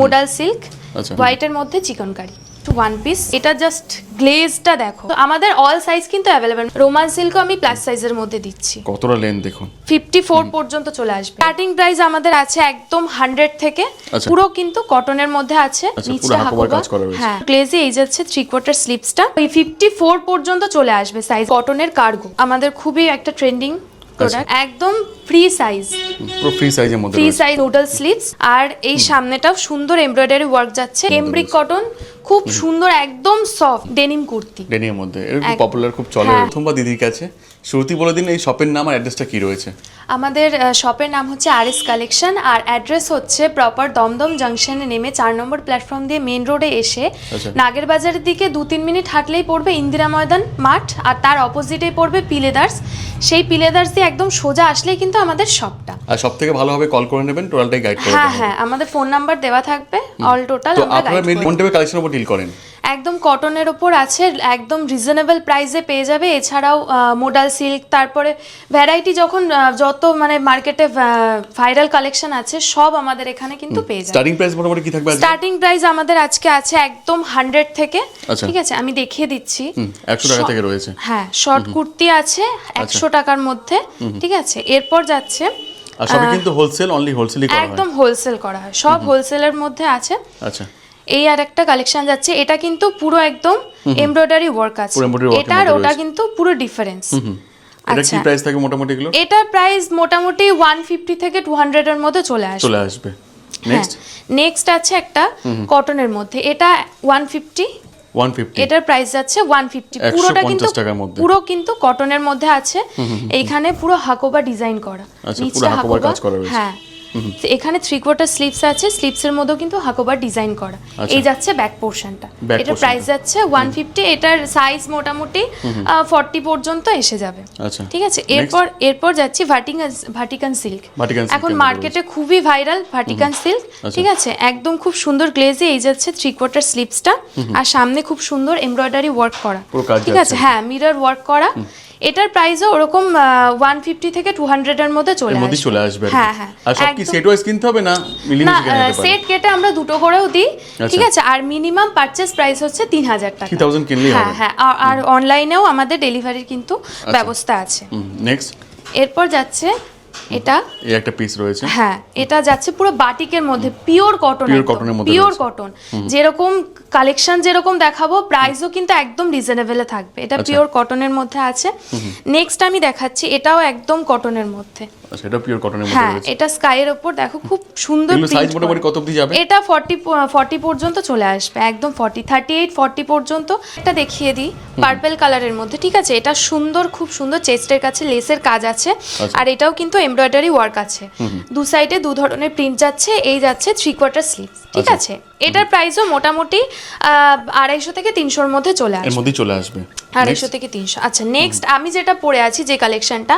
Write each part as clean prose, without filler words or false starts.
Modal silk, আচ্ছা হোয়াইটের মধ্যে চিকনকারি, ওয়ান পিস। এটা জাস্ট গ্লেজটা দেখো। তো আমাদের অল সাইজ কিন্তু অ্যাভেলেবেল। রোমান সিল্কও আমি প্লাস সাইজের মধ্যে দিচ্ছি। কতটা লেন্থ দেখুন, 54 পর্যন্ত চলে আসবে। স্টার্টিং প্রাইস আমাদের আছে একদম 100 থেকে। পুরো কিন্তু কটনের মধ্যে আছে, নিচটা হাকোবা কাজ করা রয়েছে। হ্যাঁ, গ্লেজে এই যাচ্ছে 3/4 স্লিভসটা। ওই 54 পর্যন্ত চলে আসবে সাইজ। কটনের কার্গো আমাদের খুবই একটা ট্রেন্ডিং প্রোডাক্ট, একদম ফ্রি সাইজ, পুরো ফ্রি সাইজের মধ্যে ফ্রি সাইজ নুডল স্লিভস। আর এই সামনেটাও সুন্দর এমব্রয়ডারি ওয়ার্ক যাচ্ছে, কেমব্রিক কটন, খুব সুন্দর একদম সফট ডেনিম কুর্তি। ডেনিমের মধ্যে এরকম পপুলার খুব চলে। প্রথমবার দিদির কাছে শুরুতেই বলে দিন এই শপের নাম আর অ্যাড্রেসটা কি রয়েছে। আমাদের শপের নাম হচ্ছে RS কালেকশন, আর অ্যাড্রেস হচ্ছে প্রপার দমদম জাংশনে নেমে 4 নম্বর প্ল্যাটফর্ম দিয়ে মেন রোডে এসে নাগের বাজারের দিকে 2-3 মিনিট হাঁটলেই পড়বে ইন্দিরা ময়দান মাঠ, আর তার অপোজিটেই পড়বে পিলেদার্স। সেই পিলেদার্স দিয়ে একদম সোজা আসলেই কিন্তু আমাদের শপটা। আর সবথেকে ভালোভাবে কল করে নেবেন, টোটালটাই গাইড করে দেবেন। হ্যাঁ, আমাদের ফোন নাম্বার দেওয়া থাকবে, অল টোটাল তো আপনারা মেইনলি কোন টাইপের কালেকশনের উপর ডিল করেন? একদম কটনের ওপর আছে, একদম রিজনেবল প্রাইসে পেয়ে যাবে। এছাড়াও মোডাল সিল্ক, তারপরে ভ্যারাইটি যত মানে মার্কেটে ভাইরাল কালেকশন আছে সব আমাদের এখানে কিন্তু পেয়ে যাবে। স্টার্টিং প্রাইস মোটামুটি কি থাকবে? স্টার্টিং প্রাইস আমাদের আজকে আছে একদম 100 থেকে। ঠিক আছে, আমি দেখিয়ে দিচ্ছি। 100 টাকা থেকে রয়েছে। হ্যাঁ, শর্ট কুর্তি আছে 100 টাকার মধ্যে। ঠিক আছে, এরপর যাচ্ছে আর সবই কিন্তু হোলসেল, অনলি হোলসেলই করা হয়। একদম হোলসেল করা হয়, সব হোলসেলের মধ্যে আছে। আচ্ছা, এই আর একটা কালেকশন যাচ্ছে, এটা কিন্তু পুরো একদম এমব্রয়ডারি ওয়ার্ক আছে। এটা আর ওটা কিন্তু পুরো ডিফারেন্স। এটা কি প্রাইস থাকে মোটামুটি এগুলো? এটার প্রাইস মোটামুটি 150 থেকে 200 এর মধ্যে চলে আসবে। নেক্সট আছে একটা কটনের মধ্যে, এটা 150। এটার প্রাইস যাচ্ছে 150। পুরোটা কিন্তু পুরো কিন্তু কটনের মধ্যে আছে। এইখানে পুরো হাকোবা ডিজাইন করা, নিচটা হাকোবা কাজ করা রয়েছে। হ্যাঁ, এখানে 3/4 স্লিভস আছে, স্লিভসের মধ্যেও কিন্তু হাকোবার ডিজাইন করা। এই যাচ্ছে ব্যাক পোরশনটা, এটার প্রাইস যাচ্ছে 150। এটার সাইজ মোটামুটি 40 পর্যন্ত এসে যাবে। ঠিক আছে, এরপর যাচ্ছি ভাটিকান সিল্ক। এখন মার্কেটে খুবই ভাইরাল ভাটিকান সিল্ক। ঠিক আছে, একদম খুব সুন্দর গ্লেজে এই যাচ্ছে 3/4 স্লিভসটা, আর সামনে খুব সুন্দর এমব্রয়ডারি ওয়ার্ক করা। ঠিক আছে, হ্যাঁ, মিরর ওয়ার্ক করা। এটার প্রাইসও ওরকম 150 থেকে 200 এর মধ্যে চলে আসবে। হ্যাঁ, আর সব কি সেট ওয়াইজ কিনতে হবে না মিলিয়ে কিনতে পারবে? সেট কেটে আমরা দুটো করেও দিই। ঠিক আছে, আর মিনিমাম পারচেজ প্রাইস হচ্ছে 3000 টাকা। 3000 কিনলেই হবে। হ্যাঁ, আর অনলাইনেও আমাদের ডেলিভারির কিন্তু ব্যবস্থা আছে। নেক্সট এরপর যাচ্ছে এটা, এই একটা পিস রয়েছে। হ্যাঁ, এটা যাচ্ছে পুরো বাটিকের মধ্যে, পিওর কটনের মধ্যে, পিওর কটন। যেরকম কালেকশন যেরকম দেখাবো, প্রাইসও কিন্তু একদম রিজনেবলে থাকবে। এটা পিওর কটনের মধ্যে আছে। নেক্সট আমি দেখাচ্ছি, এটাও একদম কটনের মধ্যে। আচ্ছা, এটা পিওর কটনের মধ্যে রয়েছে। হ্যাঁ, এটা স্কাইয়ের উপর দেখো, খুব সুন্দর প্রিন্ট। সাইজ মোটামুটি কত অবধি যাবে? এটা 40 পর্যন্ত চলে আসবে, একদম 38-40 পর্যন্ত। এটা দেখিয়ে দিই, পার্পল কালারের মধ্যে। ঠিক আছে, এটা সুন্দর, খুব সুন্দর, চেস্টের কাছে লেসের কাজ আছে, আর এটাও কিন্তু এমব্রয়ডারি ওয়ার্ক আছে। দু সাইডে দু ধরনের প্রিন্ট যাচ্ছে। এই যাচ্ছে 3/4 স্লিভ। ঠিক আছে, এটার প্রাইসও মোটামুটি 250 থেকে 300 এর মধ্যে চলে আসবে। 250 থেকে 300। আচ্ছা, নেক্সট আমি যেটা পরে আছি যে কালেকশনটা,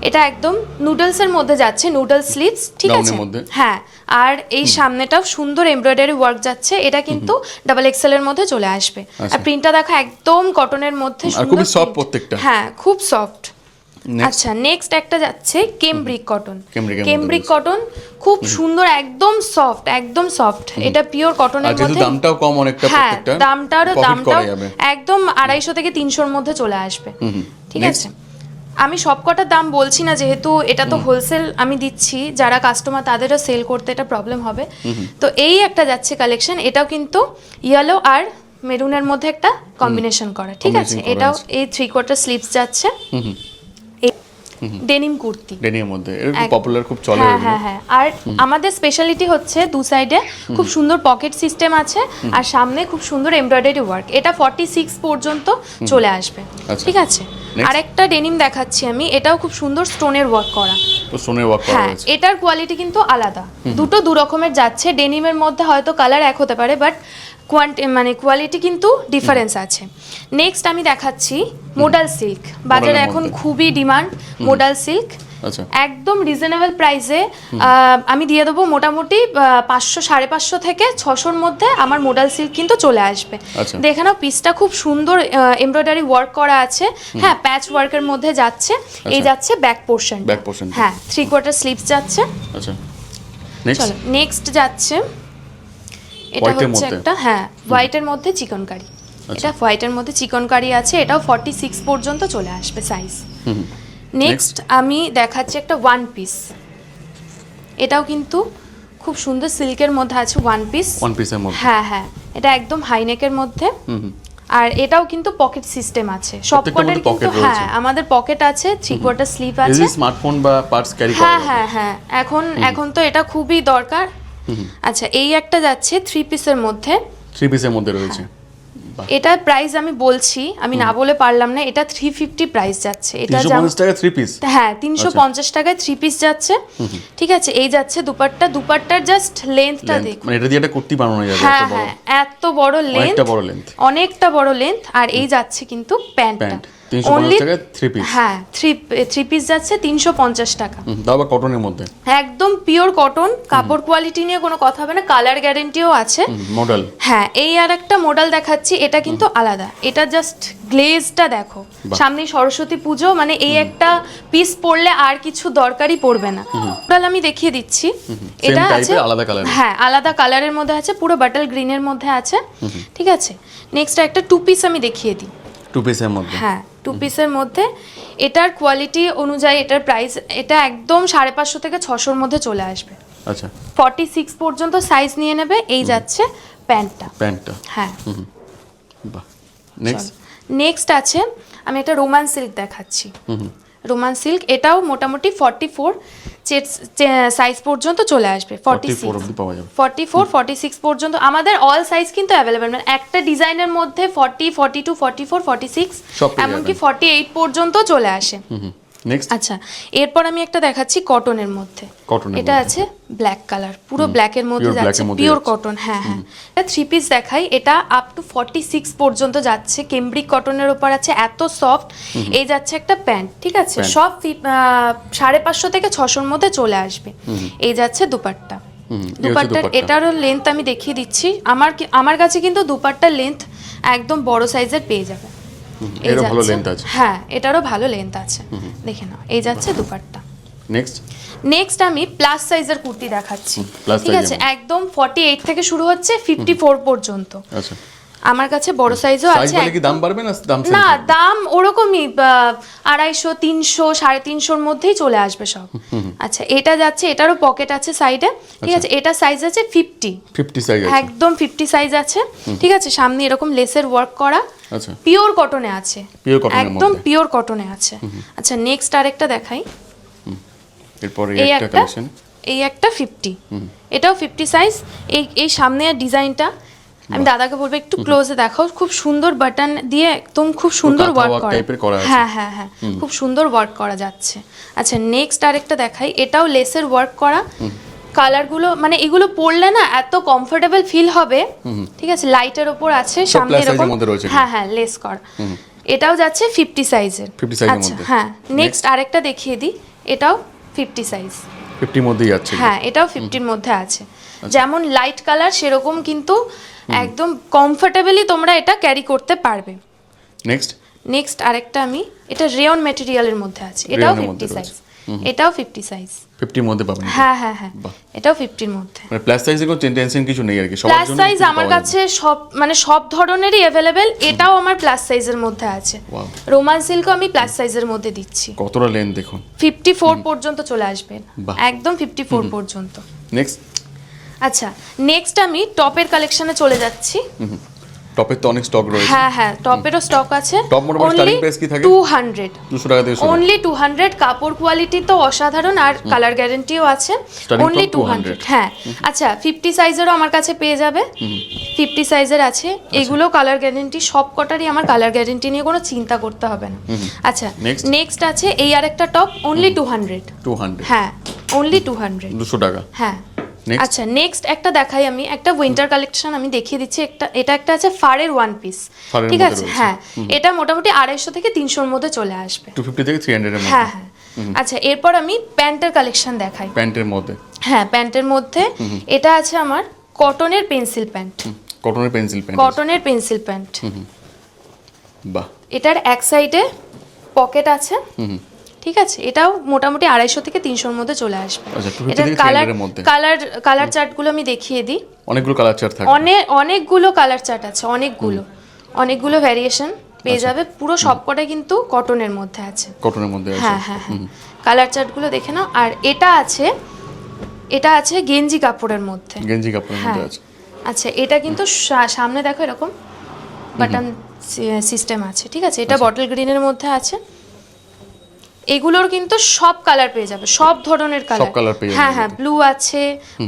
এটা একদম নুডলস এর মধ্যে যাচ্ছে, নুডল স্লিভস। ঠিক আছে, হ্যাঁ, আর এই সামনেটাও সুন্দর এমব্রয়ডারি ওয়ার্ক যাচ্ছে। এটা কিন্তু ডাবল এক্সেল এর মধ্যে চলে আসবে। আর প্রিন্টটা দেখো, একদম কটনের মধ্যে, খুব সফট প্রত্যেকটা। হ্যাঁ, খুব সফট। আচ্ছা, নেক্সট একটা যাচ্ছে কেমব্রিক কটন, খুব সুন্দর, একদম সফট। এটা পিওর কটনের মধ্যে। দামটাও কম অনেকটা, প্রত্যেকটা দামটাও একদম 250 থেকে 300 এর মধ্যে চলে আসবে। ঠিক আছে, আমি সবকটার দাম বলছি না, যেহেতু এটা তো হোলসেল আমি দিচ্ছি, যারা কাস্টমার তাদেরও সেল করতে এটা প্রবলেম হবে। তো এই একটা যাচ্ছে কালেকশন, এটাও কিন্তু ইয়েলো আর মেরুনের মধ্যে একটা কম্বিনেশন করা। ঠিক আছে, এটাও এই 3/4 স্লিভস যাচ্ছে, ডেনিম কুর্তি, ডেনিমের মধ্যে এরকম পপুলার খুব চলে। হ্যাঁ, আর আমাদের স্পেশালিটি হচ্ছে দু সাইডে খুব সুন্দর পকেট সিস্টেম আছে, আর সামনে খুব সুন্দর এমব্রয়ডারি ওয়ার্ক। এটা 46 পর্যন্ত চলে আসবে। ঠিক আছে, আরেকটা ডেনিম দেখাচ্ছি আমি, এটাও খুব সুন্দর স্টোনের ওয়ার্ক করা। হ্যাঁ, এটার কোয়ালিটি কিন্তু আলাদা, দুটো দু রকমের যাচ্ছে। ডেনিমের মধ্যে হয়তো কালার এক হতে পারে, বাট কোয়ালিটি কিন্তু ডিফারেন্স আছে। নেক্সট আমি দেখাচ্ছি মোডাল সিল্ক। বাজারে এখন খুবই ডিমান্ড মোডাল সিল্ক। একদম রিজনেবল প্রাইসে আমি দিয়ে দেবো। মোটামুটি 500-550 থেকে 600-র মধ্যে আমার মোডাল সিল্ক কিন্তু চলে আসবে। দেখে নাও, পিসটা খুব সুন্দর এমব্রয়ডারি ওয়ার্ক করা আছে। হ্যাঁ, প্যাচ ওয়ার্কের মধ্যে যাচ্ছে। এই যাচ্ছে ব্যাক পোরশন, হ্যাঁ, 3/4 স্লিভস যাচ্ছে। চলো, নেক্সট যাচ্ছে এটা White এর হচ্ছে মধ্যে? একটা হোয়াইটের মধ্যে চিকনকারি, এটা হোয়াইটের মধ্যে চিকনকারি আছে, এটাও 46 পর্যন্ত চলে আসবে সাইজ। নেক্সট আমি দেখাচ্ছি একটা ওয়ান পিস, এটাও কিন্তু খুব সুন্দর সিল্কের মধ্যে আছে ওয়ান পিস। ওয়ান পিসের মধ্যে? হ্যাঁ, এটা একদম হাইনেকের মধ্যে। আর এটাও কিন্তু পকেট সিস্টেম আছে সবকটার কিন্তু। আমাদের পকেট আছে, 3/4 স্লিভ আছে। এই স্মার্টফোন বা পার্স ক্যারি করা যাবে? হ্যাঁ, এখন তো এটা খুবই দরকার। আচ্ছা, এই একটা যাচ্ছে 3 পিসের মধ্যে। 3 পিসের মধ্যে রয়েছে। এটার প্রাইস আমি বলছি, আমি না বলে পারলাম না, এটা 350 প্রাইস যাচ্ছে। এটা 350 টাকা 3 পিস? হ্যাঁ, 350 টাকায় 3 পিস যাচ্ছে। ঠিক আছে, এই যাচ্ছে দুপাট্টা, দুপাট্টার জাস্ট লেন্থটা দেখুন, মানে এটা দিয়ে একটা কুর্তি বানানো যাবে। হ্যাঁ, এত বড় লেন্থ, অনেকটা বড় লেন্থ। আর এই যাচ্ছে কিন্তু প্যান্টটা 350 টাকায় 3 পিস। হ্যাঁ, 3 পিস যাচ্ছে 350 টাকা। দাও বা কটনের মধ্যে, একদম পিওর কটন, কাপড় কোয়ালিটি নিয়ে কোনো কথা হবে না, কালার গ্যারান্টিও আছে। মডেল? হ্যাঁ, এই আর একটা মডেল দেখাচ্ছি, এটা কিন্তু আলাদা। এটা জাস্ট গ্লেজটা দেখো, সামনে সরস্বতী পুজো, মানে এই একটা পিস পরলে আর কিছু দরকারই পড়বে না। মডেল আমি দেখিয়ে দিচ্ছি, এটা আছে আলাদা কালার। হ্যাঁ, আলাদা কালারের মধ্যে আছে, পুরো বাটল গ্রিনের মধ্যে আছে। ঠিক আছে, নেক্সট একটা 2 পিস আমি দেখিয়ে দিই। 2 পিসের মধ্যে? হ্যাঁ, 2 পিসের মধ্যে। এটার কোয়ালিটি অনুযায়ী এটার প্রাইস, এটা একদম 550 থেকে 600-র মধ্যে চলে আসবে। আচ্ছা, 46 পর্যন্ত সাইজ নিয়ে নেবে। এই যাচ্ছে প্যান্টটা। হ্যাঁ, বাহ। নেক্সট আছে আমি একটা রোমান সিল্ক দেখাচ্ছি। রোমান সিল্ক, এটাও মোটামুটি 44 সাইজ পর্যন্ত চলে আসবে। 44 46 পর্যন্ত আমাদের অল সাইজ কিন্তু অ্যাভেলেবেল, মানে একটা ডিজাইনের মধ্যে 40 42 44 46 এমনকি 48 পর্যন্ত চলে আসে। আচ্ছা, এরপর আমি একটা দেখাচ্ছি কটনের মধ্যে। এটা আছে ব্ল্যাক কালার, পুরো ব্ল্যাকের মধ্যে যাচ্ছে, পিওর কটন। হ্যাঁ, এটা 3 পিস দেখাই। এটা আপ টু 46 পর্যন্ত যাচ্ছে, কেমব্রিক কটনের উপর আছে, এত সফট। এই যাচ্ছে একটা প্যান্ট। ঠিক আছে, সব 550 থেকে 600-র মধ্যে চলে আসবে। এই যাচ্ছে দুপাট্টা। দুপাট্টার এটারও লেন্থ আমি দেখিয়ে দিচ্ছি। আমার কাছে কিন্তু দুপাট্টার লেন্থ একদম বড় সাইজের পেয়ে যাবে। হ্যাঁ, এটারও ভালো লেন্থ আছে, দেখে নাও। এই যাচ্ছে দুপাট্টা। নেক্সট আমি প্লাস সাইজের কুর্তি দেখাচ্ছি। ঠিক আছে, একদম 48 থেকে শুরু হচ্ছে 54 পর্যন্ত। আচ্ছা, আমার কাছে বড় সাইজও আছে। কি দাম বাড়বে না? না, দাম ওরকমই 250 300 350-র মধ্যেই চলে আসবে সব। আচ্ছা, এটা যাচ্ছে, এটারও পকেট আছে সাইডে। ঠিক আছে, এটা সাইজ আছে 50 সাইজ, একদম 50 সাইজ আছে। ঠিক আছে, সামনে এরকম লেসের ওয়ার্ক করা, পিওর কটনে আছে, একদম পিওর কটনে আছে। আচ্ছা, নেক্সট আরেকটা দেখাই। এই একটা 50, এটাও 50 সাইজ। এই সামনে ডিজাইনটা আমি দাদাকে বলবো একটু ক্লোজে দেখাও, খুব সুন্দর বাটন দিয়ে একদম খুব সুন্দর ওয়ার্ক করা। হ্যাঁ, খুব সুন্দর ওয়ার্ক করা যাচ্ছে। আচ্ছা, নেক্সট আরেকটা দেখাই। এটাও লেসের ওয়ার্ক করা, কালারগুলো মানে এগুলো পরলে না এত কমফোর্টেবল ফিল হবে। ঠিক আছে, লাইটের উপর আছে, সামনে এরকম হ্যাঁ লেস করা। এটাও যাচ্ছে 50 সাইজের। আচ্ছা, হ্যাঁ, নেক্সট আরেকটা দেখিয়ে দিই। এটাও 50 সাইজ, 50 মধ্যেই আছে। হ্যাঁ, এটাও 50-র মধ্যে আছে। যেমন লাইট কালার সেরকম কিন্তু একদম কমফোর্টেবলি তোমরা এটা ক্যারি করতে পারবে। নেক্সট আরেকটা আমি, এটা রেয়ন ম্যাটেরিয়ালের মধ্যে আছে, এটাও 50 সাইজ। এটাও 50 সাইজ, 50-র মধ্যে পাবেন? হ্যাঁ, এটাও 50-র মধ্যে। মানে প্লাস সাইজে কোনো টেনশন কিছু নেই আর কি, সবার জন্য। প্লাস সাইজ আমার কাছে সব ধরনেরই अवेलेबल। এটাও আমার প্লাস সাইজের মধ্যে আছে। রোমান সিল্কও আমি প্লাস সাইজের মধ্যে দিচ্ছি। কতটা লেন্থ দেখুন, 54 পর্যন্ত চলে আসবে, একদম 54 পর্যন্ত। আচ্ছা, নেক্সট আমি টপের কালেকশনে চলে যাচ্ছি। টপের তো অনেক স্টক রয়েছে। হ্যাঁ, টপেরও স্টক আছে। টপ মোটামুটি স্টার্টিং প্রাইস কি থাকে? 200 টাকা থেকে শুরু। অনলি 200। কাপড় কোয়ালিটি তো অসাধারণ, আর কালার গ্যারান্টিও আছে। অনলি 200। হ্যাঁ, আচ্ছা, 50 সাইজেরও আমার কাছে পেয়ে যাবে। 50 সাইজের আছে, এগুলো কালার গ্যারান্টি, সব কটারই আমার কালার গ্যারান্টি নিয়ে কোনো চিন্তা করতে হবে না। আচ্ছা, নেক্সট আছে এই আরেকটা টপ, অনলি 200। হ্যাঁ, অনলি 200 টাকা। হ্যাঁ, আচ্ছা, নেক্সট একটা দেখাই আমি, একটা উইন্টার কালেকশন আমি দেখিয়ে দিচ্ছি। এটা একটা আছে ফারের ওয়ান পিস। ঠিক আছে, হ্যাঁ, এটা মোটামুটি 250 থেকে 300-র মধ্যে চলে আসবে, 250 থেকে 300-এর মধ্যে। হ্যাঁ। আচ্ছা, এরপর আমি প্যান্টের কালেকশন দেখাই। প্যান্টের মধ্যে? হ্যাঁ, প্যান্টের মধ্যে এটা আছে আমার কটনের পেন্সিল প্যান্ট। কটনের পেন্সিল প্যান্ট। বাহ। এটার এক সাইডে পকেট আছে। ঠিক আছে, এটাও মোটামুটি 250 থেকে 300-র মধ্যে চলে আসবে। আচ্ছা, 250 এটা থেকে কালার 300 এর মধ্যে। কালার চার্টগুলো আমি দেখিয়ে দিই। অনেকগুলো কালার চার্ট থাকে। অনেকগুলো কালার চার্ট আছে, অনেকগুলো ভ্যারিয়েশন পেয়ে যাবে। পুরো সবকটাই কিন্তু কটনের মধ্যে আছে। কটনের মধ্যে আছে। হ্যাঁ, কালার চার্টগুলো দেখে নাও। আর এটা আছে গেঞ্জি কাপড়ের মধ্যে। গেঞ্জি কাপড়ের মধ্যে হ্যাঁ। আছে। আচ্ছা, এটা কিন্তু সামনে দেখো এরকম বাটন সিস্টেম আছে, ঠিক আছে। এটা বটল গ্রিনের মধ্যে আছে। এগুলোর কিন্তু সব কালার পেয়ে যাবে, সব ধরনের সব কালার পেয়ে যাবে। হ্যাঁ, ব্লু আছে,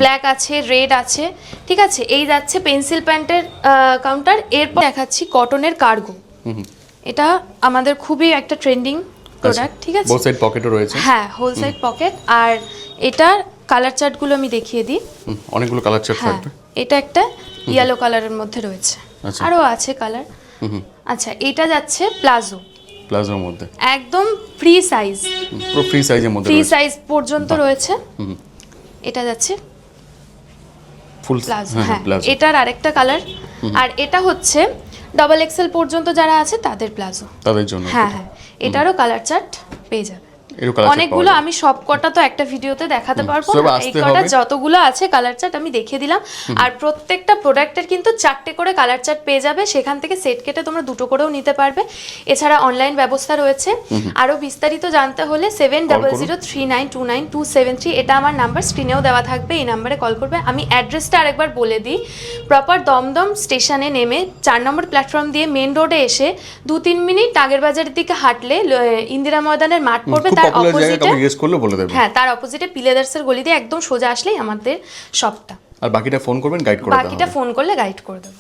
ব্ল্যাক আছে, রেড আছে, ঠিক আছে। এই যাচ্ছে পেন্সিল প্যান্টের কাউন্টার। এরপর দেখাচ্ছি কটনের কার্গো। এটা আমাদের খুবই একটা ট্রেন্ডিং প্রোডাক্ট, ঠিক আছে। বোথ সাইড পকেটও রয়েছে। হ্যাঁ, হোল সাইড পকেট। আর এটার কালার চার্টগুলো আমি দেখিয়ে দিই। অনেকগুলো কালার চার্ট থাকবে। এটা একটা ইয়েলো কালারের মধ্যে রয়েছে, আচ্ছা। আরও আছে কালার। আচ্ছা, এটা যাচ্ছে প্লাজোর মধ্যে একদম ফ্রি সাইজ, পুরো ফ্রি সাইজের মধ্যে ফ্রি রয়েছে। সাইজ পর্যন্ত রয়েছে। এটা যাচ্ছে ফুল প্লাজো। হ্যাঁ, হ্যাঁ, প্লাজো। এটার আরেকটা কালার। আর এটা হচ্ছে ডাবল এক্সেল পর্যন্ত যারা আছে তাদের প্লাজো, তাদের জন্য। হ্যাঁ, এটারও কালার চার্ট পেয়ে যাবে। এরও কালার চার্ট অনেকগুলো, আমি সব কটা তো একটা ভিডিওতে দেখাতে পারবো সব না। এই আসতে কটা হবে। যতগুলো আছে কালার চার্ট আমি দেখিয়ে দিলাম। আর প্রত্যেকটা প্রোডাক্টের কিন্তু 4টে করে কালার চার্ট পেয়ে যাবে। সেখান থেকে সেট কেটে তোমরা 2টো করেও নিতে পারবে। এছাড়া অনলাইন ব্যবস্থা রয়েছে। আরো বিস্তারিত জানতে হলে 7003929273, এটা আমার নাম্বার, স্ক্রিনেও দেওয়া থাকবে। এই নাম্বারে কল করবে। আমি অ্যাড্রেসটা আরেকবার বলে দিই। প্রপার দমদম স্টেশনে নেমে 4 নম্বর প্ল্যাটফর্ম দিয়ে মেন রোডে এসে 2-3 মিনিট টাগেরবাজারের দিকে হাঁটলে ইন্দিরা ময়দানের মাঠ পড়বে। তার অপোজিটে, জিজ্ঞেস করলে বলে দেবে। হ্যাঁ, তার অপোজিটে পিলেদার্সের গলি দিয়ে একদম সোজা আসলেই আমাদের শপটা। আর বাকিটা ফোন করবেন, গাইড করে দেওয়া হবে। বাকিটা ফোন করলে গাইড করে দেবো।